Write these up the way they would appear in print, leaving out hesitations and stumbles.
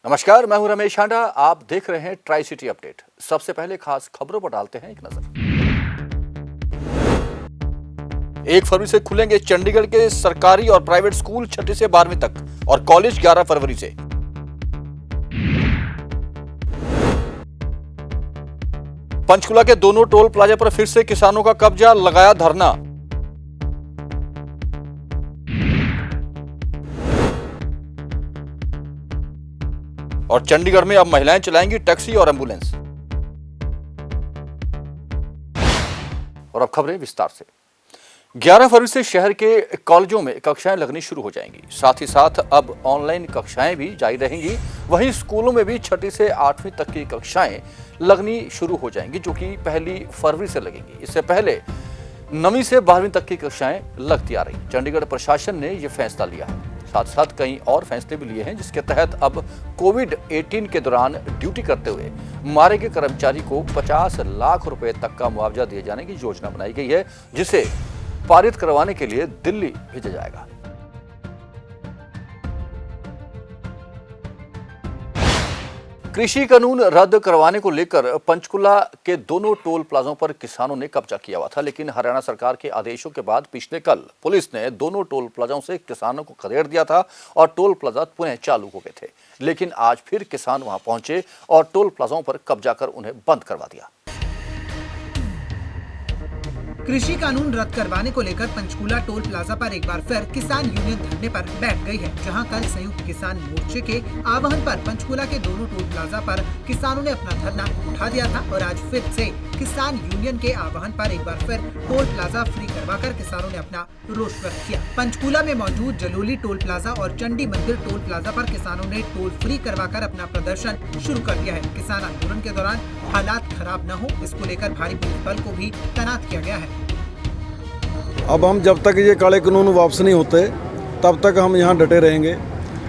नमस्कार, मैं हूं रमेश हांडा। आप देख रहे हैं ट्राई सिटी अपडेट। सबसे पहले खास खबरों पर डालते हैं एक नजर। 1 फरवरी से खुलेंगे चंडीगढ़ के सरकारी और प्राइवेट स्कूल 6वीं से 12वीं तक और कॉलेज 11 फरवरी से। पंचकुला के दोनों टोल प्लाजा पर फिर से किसानों का कब्जा, लगाया धरना। और चंडीगढ़ में अब महिलाएं चलाएंगी टैक्सी और एम्बुलेंस। और अब खबरें विस्तार से। 11 फरवरी से शहर के कॉलेजों में कक्षाएं लगनी शुरू हो जाएंगी। साथ ही साथ अब ऑनलाइन कक्षाएं भी जारी रहेंगी। वहीं स्कूलों में भी 6वीं से 8वीं तक की कक्षाएं लगनी शुरू हो जाएंगी, जो कि 1 फरवरी से लगेंगी। इससे पहले 9वीं से 12वीं तक की कक्षाएं लगती आ रही। चंडीगढ़ प्रशासन ने यह फैसला लिया है। साथ साथ कई और फैसले भी लिए हैं, जिसके तहत अब कोविड-19 के दौरान ड्यूटी करते हुए मारे गए कर्मचारी को 50 लाख रुपए तक का मुआवजा दिए जाने की योजना बनाई गई है, जिसे पारित करवाने के लिए दिल्ली भेजा जाएगा। कृषि कानून रद्द करवाने को लेकर पंचकुला के दोनों टोल प्लाजों पर किसानों ने कब्जा किया हुआ था, लेकिन हरियाणा सरकार के आदेशों के बाद पिछले कल पुलिस ने दोनों टोल प्लाजों से किसानों को खदेड़ दिया था और टोल प्लाजा पुनः चालू हो गए थे। लेकिन आज फिर किसान वहां पहुंचे और टोल प्लाजों पर कब्जा कर उन्हें बंद करवा दिया। कृषि कानून रद्द करवाने को लेकर पंचकुला टोल प्लाजा पर एक बार फिर किसान यूनियन धरने पर बैठ गई है, जहां कल संयुक्त किसान मोर्चे के आह्वान पर पंचकुला के दोनों टोल प्लाजा पर किसानों ने अपना धरना उठा दिया था और आज फिर से किसान यूनियन के आह्वान पर एक बार फिर टोल प्लाजा फ्री करवाकर किसानों ने अपना रोष व्यक्त किया। पंचकुला में मौजूद जलोली टोल प्लाजा और चंडी मंदिर टोल प्लाजा पर किसानों ने टोल फ्री करवाकर अपना प्रदर्शन शुरू कर दिया है। किसान आंदोलन के दौरान हालात खराब न हो, इसको लेकर भारी पुलिस बल को भी तैनात किया गया है। अब हम जब तक ये काले कानून वापस नहीं होते तब तक हम यहाँ डटे रहेंगे।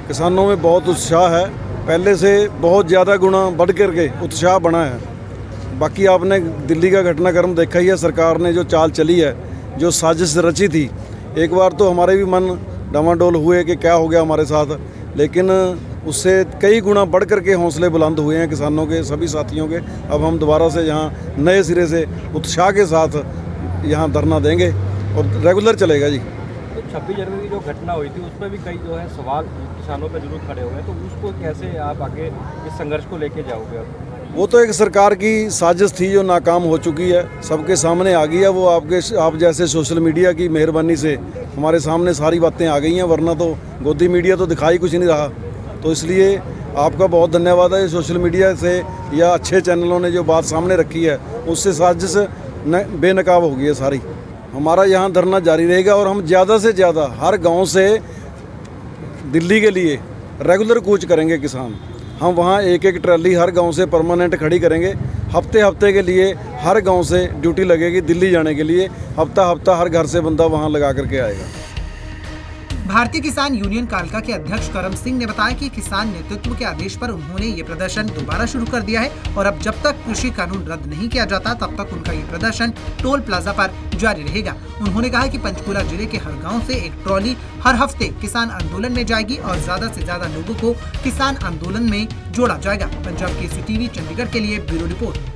किसानों में बहुत उत्साह है, पहले से बहुत ज़्यादा गुना बढ़ कर के उत्साह बना है। बाकी आपने दिल्ली का घटनाक्रम देखा ही है। सरकार ने जो चाल चली है, जो साजिश रची थी, एक बार तो हमारे भी मन डामाडोल हुए कि क्या हो गया हमारे साथ, लेकिन उससे कई गुना बढ़ कर के हौसले बुलंद हुए हैं किसानों के, सभी साथियों के। अब हम दोबारा से यहाँ नए सिरे से उत्साह के साथ यहाँ धरना देंगे और रेगुलर चलेगा जी। तो 26 जनवरी की जो घटना हुई थी उस पर भी कई जो है सवाल किसानों पे जरूर खड़े हुए हैं, तो उसको कैसे आप आगे इस संघर्ष को लेके जाओगे? वो तो एक सरकार की साजिश थी जो नाकाम हो चुकी है, सबके सामने आ गई है। वो आप जैसे सोशल मीडिया की मेहरबानी से हमारे सामने सारी बातें आ गई हैं, वरना तो गोदी मीडिया तो दिखाई कुछ नहीं रहा। तो इसलिए आपका बहुत धन्यवाद है सोशल मीडिया से या अच्छे चैनलों ने जो बात सामने रखी है, उससे साजिश बेनकाब हो गई है सारी। हमारा यहाँ धरना जारी रहेगा और हम ज़्यादा से ज़्यादा हर गांव से दिल्ली के लिए रेगुलर कूच करेंगे किसान। हम वहाँ एक एक ट्रैली हर गांव से परमानेंट खड़ी करेंगे। हफ्ते के लिए हर गांव से ड्यूटी लगेगी दिल्ली जाने के लिए। हफ्ता हर घर से बंदा वहाँ लगा करके आएगा। भारतीय किसान यूनियन कालका के अध्यक्ष करम सिंह ने बताया कि किसान नेतृत्व के आदेश पर उन्होंने ये प्रदर्शन दोबारा शुरू कर दिया है और अब जब तक कृषि कानून रद्द नहीं किया जाता तब तक उनका ये प्रदर्शन टोल प्लाजा पर जारी रहेगा। उन्होंने कहा कि पंचकुला जिले के हर गांव से एक ट्रॉली हर हफ्ते किसान आंदोलन में जाएगी और ज्यादा से ज्यादा लोगों को किसान आंदोलन में जोड़ा जाएगा। पंजाब केसरी टीवी चंडीगढ़ के लिए ब्यूरो रिपोर्ट।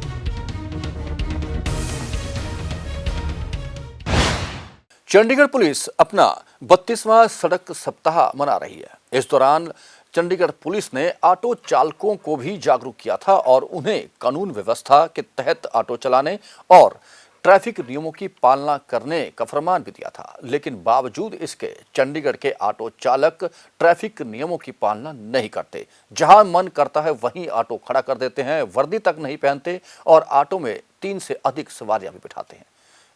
चंडीगढ़ पुलिस अपना 32वां सड़क सप्ताह मना रही है। इस दौरान चंडीगढ़ पुलिस ने ऑटो चालकों को भी जागरूक किया था और उन्हें कानून व्यवस्था के तहत ऑटो चलाने और ट्रैफिक नियमों की पालना करने का फरमान भी दिया था। लेकिन बावजूद इसके चंडीगढ़ के ऑटो चालक ट्रैफिक नियमों की पालना नहीं करते। जहां मन करता है वहीं ऑटो खड़ा कर देते हैं, वर्दी तक नहीं पहनते और ऑटो में 3 से अधिक सवारियां भी बिठाते हैं।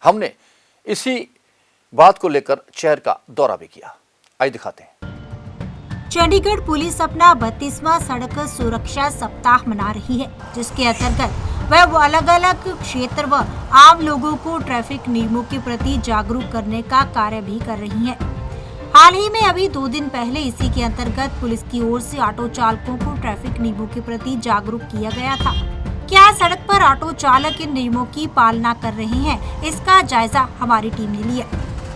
हमने इसी बात को लेकर शहर का दौरा भी किया। आइए दिखाते हैं। चंडीगढ़ पुलिस अपना 32वां सड़क सुरक्षा सप्ताह मना रही है, जिसके अंतर्गत वह अलग अलग क्षेत्र व आम लोगों को ट्रैफिक नियमों के प्रति जागरूक करने का कार्य भी कर रही है। हाल ही में अभी 2 दिन पहले इसी के अंतर्गत पुलिस की ओर से ऑटो चालकों को ट्रैफिक नियमों के प्रति जागरूक किया गया था। क्या सड़क पर ऑटो चालक इन नियमों की पालना कर रहे हैं, इसका जायजा हमारी टीम ने लिया।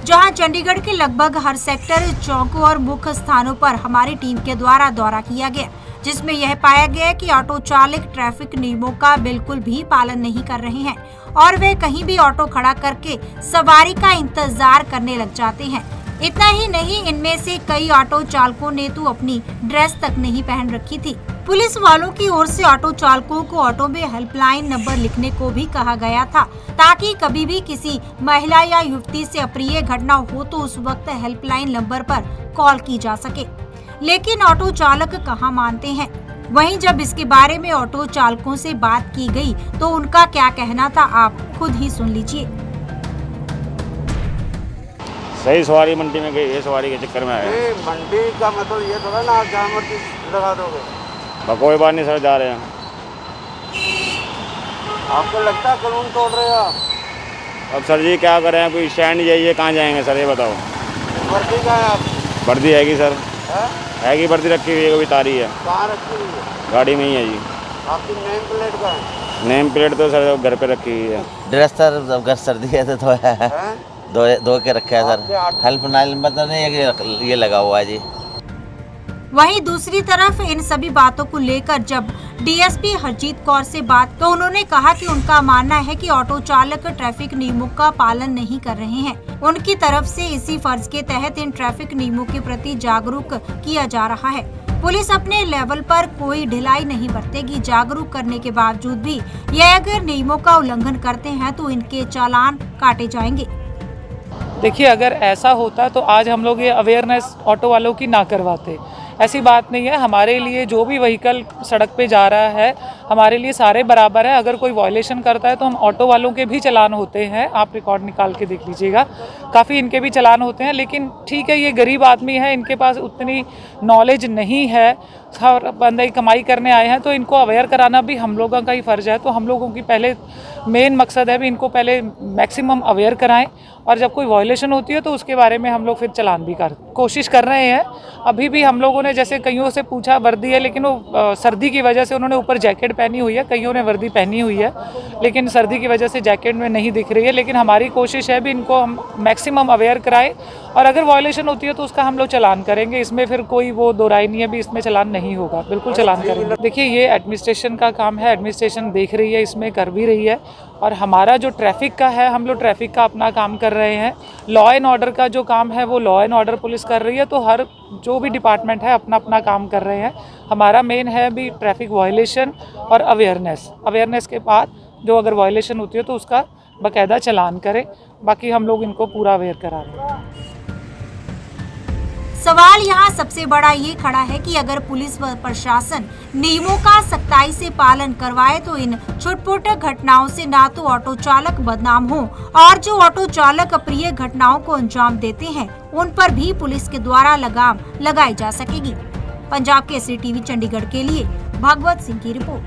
जहां चंडीगढ़ के लगभग हर सेक्टर, चौकों और मुख्य स्थानों पर हमारी टीम के द्वारा दौरा किया गया, जिसमें यह पाया गया कि ऑटो चालक ट्रैफिक नियमों का बिल्कुल भी पालन नहीं कर रहे हैं और वे कहीं भी ऑटो खड़ा करके सवारी का इंतजार करने लग जाते हैं। इतना ही नहीं, इनमें से कई ऑटो चालकों ने तो अपनी ड्रेस तक नहीं पहन रखी थी। पुलिस वालों की ओर से ऑटो चालकों को ऑटो में हेल्पलाइन नंबर लिखने को भी कहा गया था, ताकि कभी भी किसी महिला या युवती से अप्रिय घटना हो तो उस वक्त हेल्पलाइन नंबर पर कॉल की जा सके। लेकिन ऑटो चालक कहां मानते हैं। वहीं जब इसके बारे में ऑटो चालकों से बात की गई तो उनका क्या कहना था, आप खुद ही सुन लीजिए। सही सवारी मंडी में गई है, सवारी के चक्कर में आए। मंडी का मतलब ये थोड़ा ना आप जहाँ मर्जी लगा दोगे। कोई बात नहीं सर, जा रहे हैं। आपको लगता है कानून तोड़ रहे हो आप? अब सर जी क्या करें, कोई स्टैंड जाइए, कहाँ जाएंगे सर ये बताओ। वर्दी का है आपकी? वर्दी हैगी सर, हैगी वर्दी रखी हुई है, कभी तारी है। कहाँ रखी हुई है? गाड़ी में ही है जी। आपकी नेम प्लेट का है? नेम प्लेट तो सर घर पे रखी हुई है। ड्रेस सर घर सर्दी है तो है दो के रखा है सर। हेल्पलाइन नंबर तो नहीं, ये लगा हुआ है जी। वहीं दूसरी तरफ इन सभी बातों को लेकर जब डीएसपी हरजीत कौर से बात तो उन्होंने कहा कि उनका मानना है कि ऑटो चालक ट्रैफिक नियमों का पालन नहीं कर रहे हैं। उनकी तरफ से इसी फर्ज के तहत इन ट्रैफिक नियमों के प्रति जागरूक किया जा रहा है। पुलिस अपने लेवल पर कोई ढिलाई नहीं बरतेगी। जागरूक करने के बावजूद भी ये अगर नियमों का उल्लंघन करते हैं तो इनके चालान काटे जाएंगे। देखिए, अगर ऐसा होता तो आज हम लोग ये अवेयरनेस ऑटो वालों की ना करवाते। ऐसी बात नहीं है। हमारे लिए जो भी व्हीकल सड़क पे जा रहा है, हमारे लिए सारे बराबर है। अगर कोई वायलेशन करता है तो हम ऑटो वालों के भी चालान होते हैं। आप रिकॉर्ड निकाल के देख लीजिएगा, काफ़ी इनके भी चालान होते हैं। लेकिन ठीक है, ये गरीब आदमी है, इनके पास उतनी नॉलेज नहीं है, हर बंदे कमाई करने आए हैं, तो इनको अवेयर कराना भी हम लोगों का ही फ़र्ज़ है। तो हम लोगों की पहले मेन मकसद है भी इनको पहले मैक्सिमम अवेयर कराएं, और जब कोई वायलेशन होती है तो उसके बारे में हम लोग फिर चालान भी कोशिश कर रहे हैं। अभी भी हम लोगों ने जैसे कईयों से पूछा, वर्दी है, लेकिन वो सर्दी की वजह से उन्होंने ऊपर जैकेट पहनी हुई है, कईयों ने वर्दी पहनी हुई है, लेकिन सर्दी की वजह से जैकेट में नहीं दिख रही है। लेकिन हमारी कोशिश है भी इनको हम मैक्सिमम अवेयर कराएं, और अगर वायलेशन होती है तो उसका हम लोग चालान करेंगे। इसमें फिर कोई वो दो राय नहीं है भी इसमें चालान नहीं होगा, बिल्कुल चालान करेंगे। देखिए, ये एडमिनिस्ट्रेशन का काम है, एडमिनिस्ट्रेशन देख रही है, इसमें कर भी रही है, और हमारा जो ट्रैफिक का है, हम लोग ट्रैफिक का अपना काम कर रहे हैं। लॉ एंड ऑर्डर का जो काम है वो लॉ एंड ऑर्डर पुलिस कर रही है। तो हर जो भी डिपार्टमेंट है अपना अपना काम कर रहे हैं। हमारा मेन है भी ट्रैफिक वायलेशन और अवेयरनेस के बाद जो अगर वायलेशन होती है तो उसका बाकायदा चालान करें। बाकी हम लोग इनको पूरा अवेयर करा रहे हैं। सवाल यहाँ सबसे बड़ा ये खड़ा है कि अगर पुलिस व प्रशासन नियमों का सख्ताई से पालन करवाए तो इन छुटपुट घटनाओं से ना तो ऑटो चालक बदनाम हो, और जो ऑटो चालक अप्रिय घटनाओं को अंजाम देते हैं उन पर भी पुलिस के द्वारा लगाम लगाई जा सकेगी। पंजाब केसरी टीवी चंडीगढ़ के लिए भागवत सिंह की रिपोर्ट।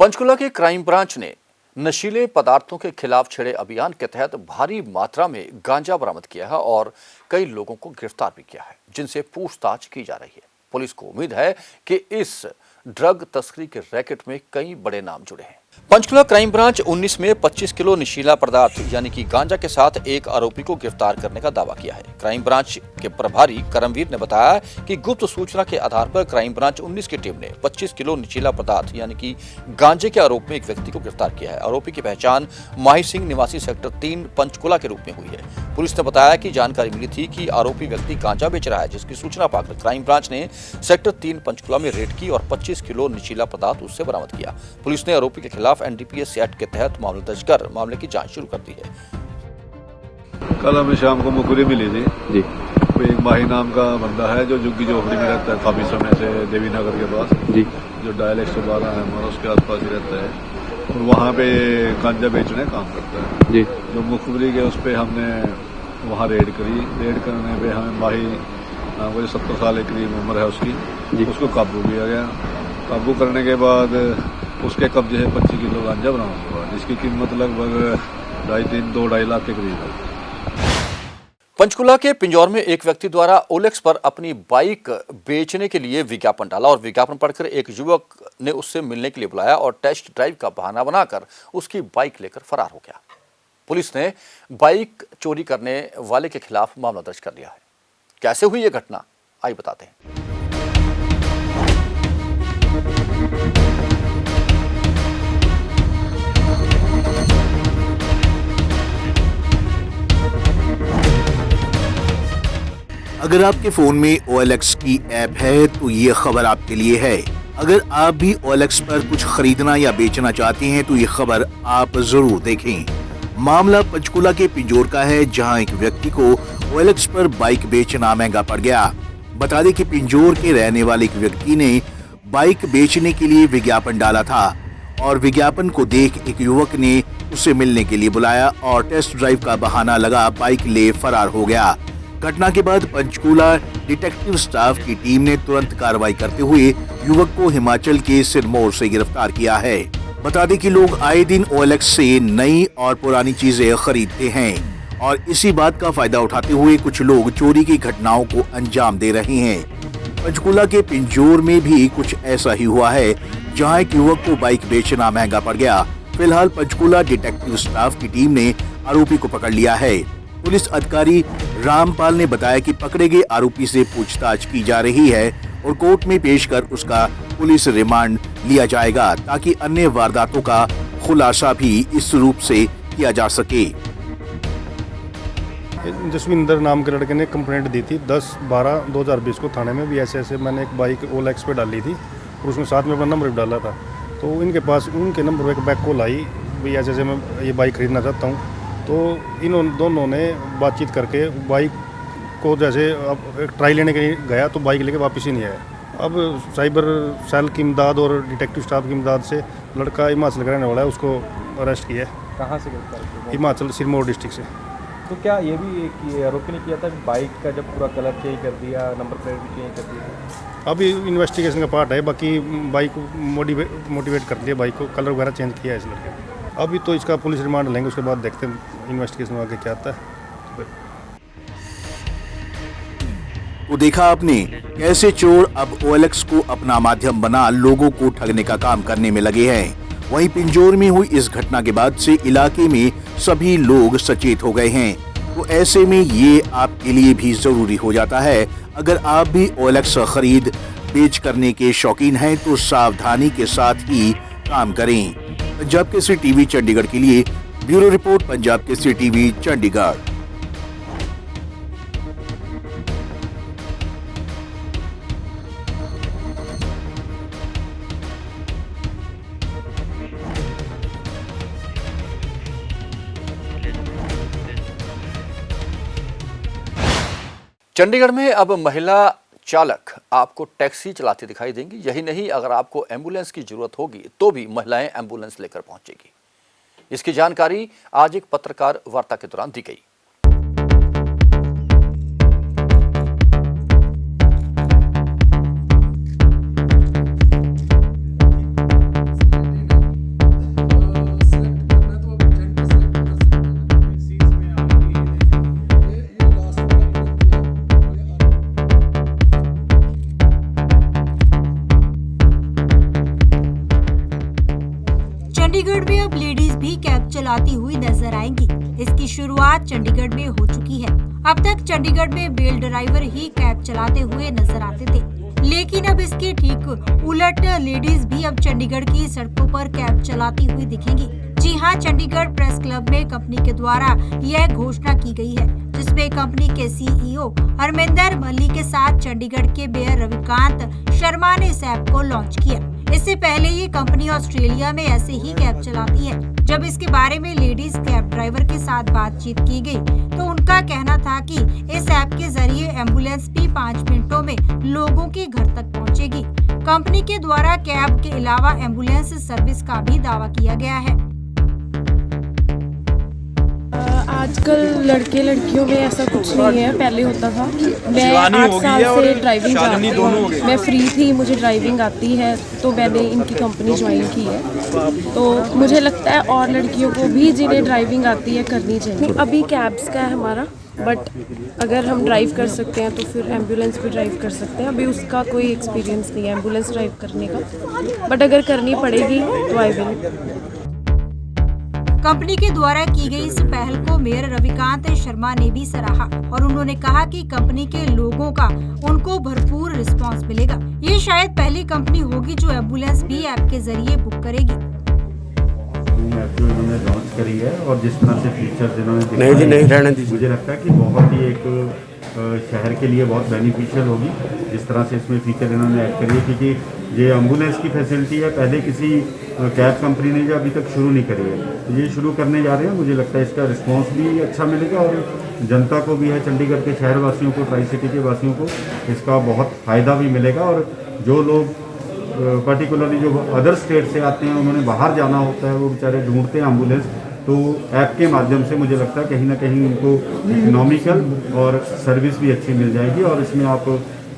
पंचकुला के क्राइम ब्रांच ने नशीले पदार्थों के खिलाफ छेड़े अभियान के तहत भारी मात्रा में गांजा बरामद किया है और कई लोगों को गिरफ्तार भी किया है, जिनसे पूछताछ की जा रही है। पुलिस को उम्मीद है कि इस ड्रग तस्करी के रैकेट में कई बड़े नाम जुड़े हैं। पंचकुला क्राइम ब्रांच 19 में 25 किलो नशीला पदार्थ यानी कि गांजा के साथ एक आरोपी को गिरफ्तार करने का दावा किया है। क्राइम ब्रांच के प्रभारी करमवीर ने बताया कि गुप्त सूचना के आधार पर क्राइम ब्रांच 19 की टीम ने 25 किलो नशीला पदार्थ यानी कि गांजे के आरोप में एक व्यक्ति को गिरफ्तार किया है। आरोपी की पहचान माही सिंह निवासी सेक्टर 3 पंचकुला के रूप में हुई है। पुलिस ने बताया कि जानकारी मिली थी कि आरोपी व्यक्ति गांजा बेच रहा है, जिसकी सूचना पाकर क्राइम ब्रांच ने सेक्टर 3 पंचकुला में रेड की और 25 किलो नशीला पदार्थ उससे बरामद किया। पुलिस ने आरोपी के खिलाफ एनडीपीएस एक्ट के तहत मामला दर्ज कर मामले की जांच शुरू कर दी है। कल हमें शाम को मुखबिरी मिली थी जी, एक माही नाम का बंदा है जो झुग्गी झोपड़ी में रहता है काफी समय से, देवी नगर के पास जी, जो डायल 112 है हमारा उसके आसपास ही रहता है, और वहाँ पे गांजा बेचने काम करता है जी। जो मुखबिरी के उस पर हमने वहाँ रेड करी। रेड करने पे हमें माही नाम को 70 साल के करीब उम्र है उसकी, उसको काबू किया गया। काबू करने के बाद उसके कब्जे से 25 किलो गांजा बरामद हुआ, जिसकी कीमत लगभग 2.5 लाख के करीब है। पंचकुला के पिंजौर में एक व्यक्ति द्वारा ओलेक्स पर अपनी बाइक बेचने के लिए विज्ञापन डाला और विज्ञापन पढ़कर एक युवक ने उससे मिलने के लिए बुलाया और टेस्ट ड्राइव का बहाना बनाकर उसकी बाइक लेकर फरार हो गया। पुलिस ने बाइक चोरी करने वाले के खिलाफ मामला दर्ज कर लिया है। कैसे हुई ये घटना, आइए बताते हैं। अगर आपके फोन में OLX की ऐप है तो ये खबर आपके लिए है। अगर आप भी OLX पर कुछ खरीदना या बेचना चाहते हैं तो ये खबर आप जरूर देखें। मामला पंचकूला के पिंजौर का है, जहां एक व्यक्ति को OLX पर बाइक बेचना महंगा पड़ गया। बता दें कि पिंजौर के रहने वाले एक व्यक्ति ने बाइक बेचने के लिए विज्ञापन डाला था और विज्ञापन को देख एक युवक ने उसे मिलने के लिए बुलाया और टेस्ट ड्राइव का बहाना लगा बाइक ले फरार हो गया। घटना के बाद पंचकूला डिटेक्टिव स्टाफ की टीम ने तुरंत कार्रवाई करते हुए युवक को हिमाचल के सिरमौर से गिरफ्तार किया है। बता दें कि लोग आए दिन OLX से नई और पुरानी चीजें खरीदते हैं और इसी बात का फायदा उठाते हुए कुछ लोग चोरी की घटनाओं को अंजाम दे रहे हैं। पंचकूला के पिंजौर में भी कुछ ऐसा ही हुआ है, जहां एक युवक को बाइक बेचना महंगा पड़ गया। फिलहाल पंचकूला डिटेक्टिव स्टाफ की टीम ने आरोपी को पकड़ लिया है। पुलिस अधिकारी रामपाल ने बताया कि पकड़े गए आरोपी से पूछताछ की जा रही है और कोर्ट में पेश कर उसका पुलिस रिमांड लिया जाएगा, ताकि अन्य वारदातों का खुलासा भी इस रूप से किया जा सके। जसविंदर नाम के लड़के ने कंप्लेंट दी थी 10/12/2020 को थाने में भी ऐसे मैंने एक बाइक OLX पे डाली थी और उसमें साथ में अपना नंबर भी डाला था। तो इनके पास उनके नंबर पर एक बैक कॉल आई, भाई ऐसे मैं ये बाइक खरीदना चाहता हूँ। तो इन दोनों ने बातचीत करके बाइक को जैसे अब एक ट्राई लेने के लिए गया तो बाइक लेके वापस ही नहीं आया। अब साइबर सेल की इमदाद और डिटेक्टिव स्टाफ की इमदाद से लड़का हिमाचल का रहने वाला है, उसको अरेस्ट किया है। कहाँ से गिरफ्तार किया? हिमाचल सिरमौर डिस्ट्रिक्ट से। तो क्या ये भी एक आरोपी ने किया था कि बाइक का जब पूरा कलर चेंज कर दिया, नंबर प्लेट भी चेंज कर दिया? अभी इन्वेस्टिगेशन का पार्ट है, बाकी बाइक को मोटिवेट कर दिया, बाइक को कलर वगैरह चेंज किया है इस लड़के ने। अभी तो इसका पुलिस रिमांड लेंगे, उसके बाद देखते हैं इन्वेस्टिगेशन में आगे क्या आता है। तो देखा आपने कैसे चोर अब OLX को अपना माध्यम बना लोगों को ठगने का काम करने में लगे हैं। वहीं पिंजौर में हुई इस घटना के बाद से इलाके में सभी लोग सचेत हो गए हैं। तो ऐसे में ये आपके लिए भी जरूरी हो जाता है। अगर आप भी OLX खरीद बेच करने के शौकीन हैं तो सावधानी के साथ ही काम करें। पंजाब केसरी टीवी चंडीगढ़ के लिए bureau report, Punjab Kesari TV Chandigarh. Chandigarh में अब महिला चालक आपको टैक्सी चलाती दिखाई देंगी। यही नहीं, अगर आपको एम्बुलेंस की जरूरत होगी तो भी महिलाएं एम्बुलेंस लेकर पहुंचेगी। इसकी जानकारी आज एक पत्रकार वार्ता के दौरान दी गई। चंडीगढ़ में अब लेडीज भी कैब चलाती हुई नजर आएंगी। इसकी शुरुआत चंडीगढ़ में हो चुकी है। अब तक चंडीगढ़ में मेल ड्राइवर ही कैब चलाते हुए नजर आते थे, लेकिन अब इसके ठीक उलट लेडीज भी अब चंडीगढ़ की सड़कों पर कैब चलाती हुई दिखेंगी। जी हां, चंडीगढ़ प्रेस क्लब में कंपनी के द्वारा यह घोषणा की गई है, जिसमें कंपनी के CEO हरमिंदर मल्ली के साथ चंडीगढ़ के मेयर रविकांत शर्मा ने इस ऐप को लॉन्च किया। इससे पहले ये कंपनी ऑस्ट्रेलिया में ऐसे ही कैब चलाती है। जब इसके बारे में लेडीज कैब ड्राइवर के साथ बातचीत की गई तो उनका कहना था कि इस ऐप के जरिए एम्बुलेंस भी 5 मिनटों में लोगों के घर तक पहुंचेगी। कंपनी के द्वारा कैब के अलावा एम्बुलेंस सर्विस का भी दावा किया गया है। आजकल लड़के लड़कियों में ऐसा कुछ नहीं है, पहले होता था। मैं 8 साल से ड्राइविंग जानती हूँ, मैं फ्री थी, मुझे ड्राइविंग आती है, तो मैंने इनकी कंपनी ज्वाइन की है। तो मुझे लगता है और लड़कियों को भी जिन्हें ड्राइविंग आती है करनी चाहिए। अभी कैब्स का है हमारा, बट अगर हम ड्राइव कर सकते हैं तो फिर एम्बुलेंस भी ड्राइव कर सकते हैं। अभी उसका कोई एक्सपीरियंस नहीं है एम्बुलेंस ड्राइव करने का, बट अगर करनी पड़ेगी तो आई विल। कंपनी के द्वारा की गई इस पहल को मेयर रविकांत शर्मा ने भी सराहा और उन्होंने कहा कि कंपनी के लोगों का उनको भरपूर रिस्पांस मिलेगा। ये शायद पहली कंपनी होगी जो एम्बुलेंस भी ऐप के जरिए बुक करेगी। ऐप जो इन्होंने लॉन्च करी है और जिस तरह से फीचर जिन्होंने नहीं रहने दी, मुझे लगता है कि बहुत ही एक शहर के लिए बहुत बेनिफिशियल होगी। जिस तरह से इसमें फीचर इन्होंने ऐड करी है, क्योंकि ये एम्बुलेंस की फैसिलिटी है, पहले किसी कैब कंपनी ने जो अभी तक शुरू नहीं करी है, तो ये शुरू करने जा रहे हैं। मुझे लगता है इसका रिस्पॉन्स भी अच्छा मिलेगा और जनता को भी है, चंडीगढ़ के शहर वासियों को, ट्राई सिटी के वासियों को इसका बहुत फ़ायदा भी मिलेगा। और जो लोग पर्टिकुलरली जो अदर स्टेट से आते हैं, उन्होंने बाहर जाना होता है, वो बेचारे ढूंढते हैं एम्बुलेंस, तो ऐप के माध्यम से मुझे लगता है कहीं ना कहीं उनको इकोनॉमिकल और सर्विस भी अच्छी मिल जाएगी। और इसमें आप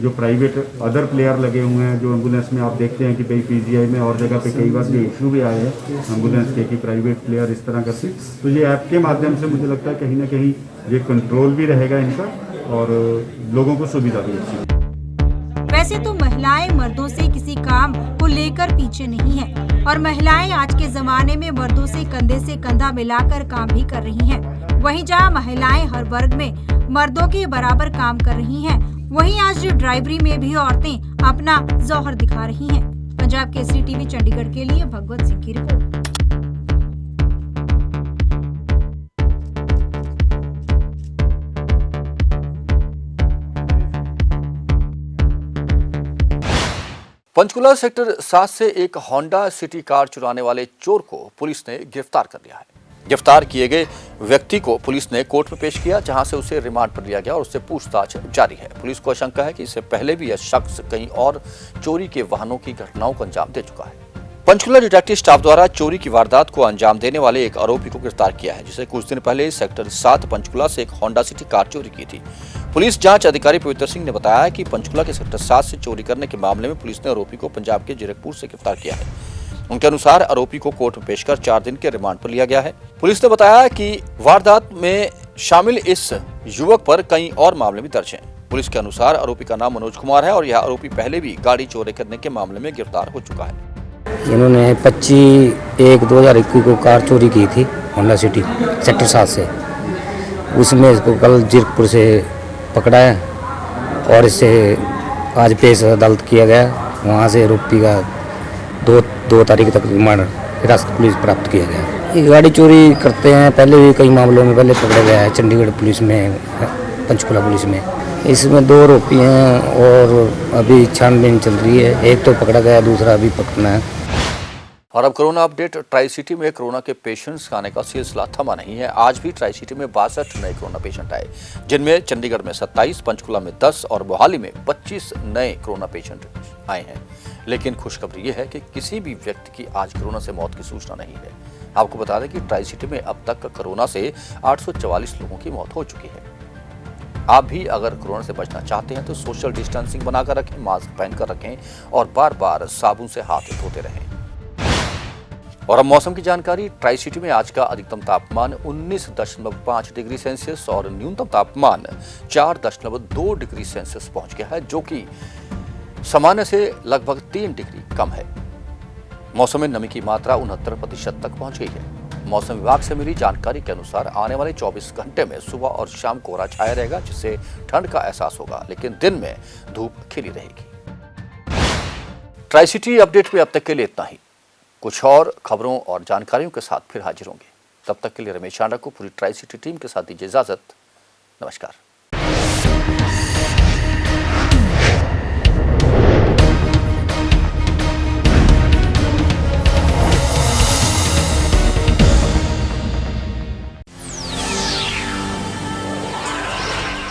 जो प्राइवेट अदर प्लेयर लगे हुए हैं, जो एम्बुलेंस में आप देखते हैं कि भाई पीजीआई में और जगह पे कई बार ये इशू भी आए हैं एम्बुलेंस के कि प्राइवेट प्लेयर इस तरह करते, तो ये ऐप के माध्यम से मुझे लगता है कहीं ना कहीं ये कंट्रोल भी रहेगा इनका और लोगों को सुविधा भी अच्छी। वैसे तो महिलाएं मर्दों से किसी काम को लेकर पीछे नहीं है और महिलाएं आज के जमाने में मर्दों से कंधा मिलाकर काम भी कर रही हैं। वहीं जहां महिलाएं हर वर्ग में मर्दों के बराबर काम कर रही हैं, वहीं आज ड्राइवरी में भी औरतें अपना जौहर दिखा रही हैं। पंजाब केसरी टीवी चंडीगढ़ के लिए भगवत सिंह की रिपोर्ट। पंचकुला सेक्टर 7 से एक होंडा सिटी कार चुराने वाले चोर को पुलिस ने गिरफ्तार कर लिया है। गिरफ्तार किए गए व्यक्ति को पुलिस ने कोर्ट में पेश किया, जहां से उसे रिमांड पर लिया गया और उससे पूछताछ जारी है। पुलिस को आशंका है कि इससे पहले भी यह शख्स कहीं और चोरी के वाहनों की घटनाओं को अंजाम दे चुका है। पंचकुला डिटेक्टिव स्टाफ द्वारा चोरी की वारदात को अंजाम देने वाले एक आरोपी को गिरफ्तार किया है, जिसे कुछ दिन पहले सेक्टर 7 पंचकुला से एक होंडा सिटी कार चोरी की थी। पुलिस जांच अधिकारी पवित्र सिंह ने बताया कि पंचकुला के सेक्टर 7 से चोरी करने के मामले में पुलिस ने आरोपी को पंजाब के जीरकपुर से गिरफ्तार किया है। उनके अनुसार आरोपी को कोर्ट में पेश कर 4 दिन के रिमांड पर लिया गया है। पुलिस ने बताया कि वारदात में शामिल इस युवक पर कई और मामले भी दर्ज हैं। पुलिस के अनुसार आरोपी का नाम मनोज कुमार है और यह आरोपी पहले भी गाड़ी चोरी करने के मामले में गिरफ्तार हो चुका है। इन्होंने 25/1/2021 को कार चोरी की थी होंडा सिटी सेक्टर 7 से। उसमें इसको कल जीरकपुर से पकड़ा है और इससे आज पेश अदालत किया गया। वहाँ से आरोपी का 2 तारीख तक रिमांड हिरासत पुलिस प्राप्त किया गया। ये गाड़ी चोरी करते हैं, पहले भी कई मामलों में पहले पकड़ा गया है चंडीगढ़ पुलिस में, पंचकुला पुलिस में। इसमें 2 आरोपी हैं और अभी छानबीन चल रही है। एक तो पकड़ा गया, दूसरा अभी पकड़ना है। और अब कोरोना अपडेट। ट्राई सिटी में कोरोना के पेशेंट्स आने का सिलसिला थमा नहीं है। आज भी ट्राई सिटी में 62 नए कोरोना पेशेंट आए, जिनमें चंडीगढ़ में 27, पंचकुला में 10 और मोहाली में 25 नए कोरोना पेशेंट आए हैं। लेकिन खुशखबरी ये है कि किसी भी व्यक्ति की आज कोरोना से मौत की सूचना नहीं है। आपको बता दें कि ट्राई सिटी में अब तक कोरोना से 844 लोगों की मौत हो चुकी है। आप भी अगर कोरोना से बचना चाहते हैं तो सोशल डिस्टेंसिंग बनाकर रखें, मास्क पहनकर रखें और बार बार साबुन से हाथ धोते रहें। और अब मौसम की जानकारी। ट्राई सिटी में आज का अधिकतम तापमान 19.5 डिग्री सेल्सियस और न्यूनतम तापमान 4.2 डिग्री सेल्सियस पहुंच गया है, जो कि सामान्य से लगभग 3 डिग्री कम है। मौसम में नमी की मात्रा 69% तक पहुंच गई है। मौसम विभाग से मिली जानकारी के अनुसार आने वाले 24 घंटे में सुबह और शाम कोहरा छाया रहेगा, जिससे ठंड का एहसास होगा, लेकिन दिन में धूप खिली रहेगी। ट्राई सिटी अपडेट में अब तक के लिए इतना ही। कुछ और खबरों और जानकारियों के साथ फिर हाजिर होंगे। तब तक के लिए रमेश चांडा को पूरी ट्राई सिटी टीम के साथ दीजिए इजाजत। नमस्कार।